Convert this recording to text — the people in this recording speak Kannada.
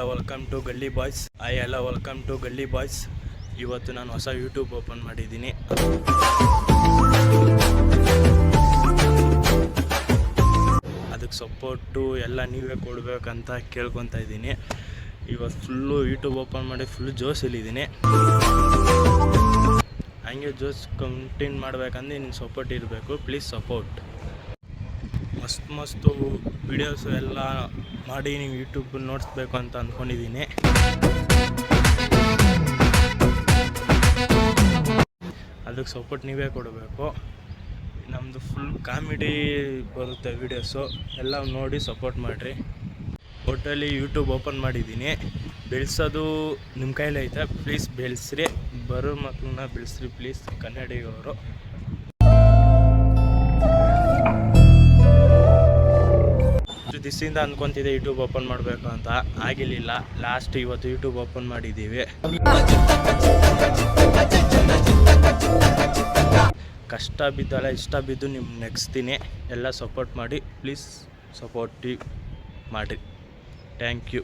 ಎಲ್ಲ ವೆಲ್ಕಮ್ ಟು ಗಲ್ಲಿ ಬಾಯ್ಸ್. ವೆಲ್ಕಮ್ ಟು ಗಲ್ಲಿ ಬಾಯ್ಸ್. ಇವತ್ತು ನಾನು ಹೊಸ ಯೂಟ್ಯೂಬ್ ಓಪನ್ ಮಾಡಿದ್ದೀನಿ. ಅದಕ್ಕೆ ಸಪೋರ್ಟು ಎಲ್ಲ ನೀವೇ ಕೊಡಬೇಕಂತ ಕೇಳ್ಕೊತಾ ಇದ್ದೀನಿ. ಇವತ್ತು ಫುಲ್ಲು ಯೂಟ್ಯೂಬ್ ಓಪನ್ ಮಾಡಿ ಫುಲ್ಲು ಜೋಶಲ್ಲಿದ್ದೀನಿ. ಹಂಗೆ ಜೋಶ್ ಕಂಟಿನ್ಯೂ ಮಾಡ್ಬೇಕಂದ್ರೆ ನಿನ್ನ ಸಪೋರ್ಟ್ ಇರಬೇಕು. Please support. ಮಸ್ತು ವಿಡಿಯೋಸು ಎಲ್ಲ ಮಾಡಿ ನೀವು ಯೂಟ್ಯೂಬ್ ನೋಡಿಸ್ಬೇಕು ಅಂತ ಅಂದ್ಕೊಂಡಿದ್ದೀನಿ. ಅದಕ್ಕೆ ಸಪೋರ್ಟ್ ನೀವೇ ಕೊಡಬೇಕು. ನಮ್ಮದು ಫುಲ್ ಕಾಮಿಡಿ ಬರುತ್ತೆ ವೀಡಿಯೋಸು, ಎಲ್ಲ ನೋಡಿ ಸಪೋರ್ಟ್ ಮಾಡಿರಿ. ಒಟ್ಟಲ್ಲಿ ಯೂಟ್ಯೂಬ್ ಓಪನ್ ಮಾಡಿದ್ದೀನಿ. ಬೆಳೆಸೋದು ನಿಮ್ಮ ಕೈಲೇ ಐತೆ. ಪ್ಲೀಸ್ ಬೆಳೆಸ್ರಿ, ಬರೋ ಮಕ್ಕಳನ್ನ ಬೆಳೆಸ್ರಿ ಪ್ಲೀಸ್. ಕನ್ನಡಿಗವರು ದಿವಸದಿಂದ ಅಂದ್ಕೊತಿದ್ದೆ ಯೂಟ್ಯೂಬ್ ಓಪನ್ ಮಾಡಬೇಕು ಅಂತ, ಆಗಿರಲಿಲ್ಲ. ಲಾಸ್ಟ್ ಇವತ್ತು ಯೂಟ್ಯೂಬ್ ಓಪನ್ ಮಾಡಿದ್ದೀವಿ. ಕಷ್ಟ ಬಿದ್ದಲ್ಲ, ಇಷ್ಟ ಬಿದ್ದು ನಿಮ್ಗೆ ನೆಕ್ಸ್ತೀನಿ. ಎಲ್ಲ ಸಪೋರ್ಟ್ ಮಾಡಿ ಪ್ಲೀಸ್, ಸಪೋರ್ಟಿವ್ ಮಾಡಿರಿ. Thank you.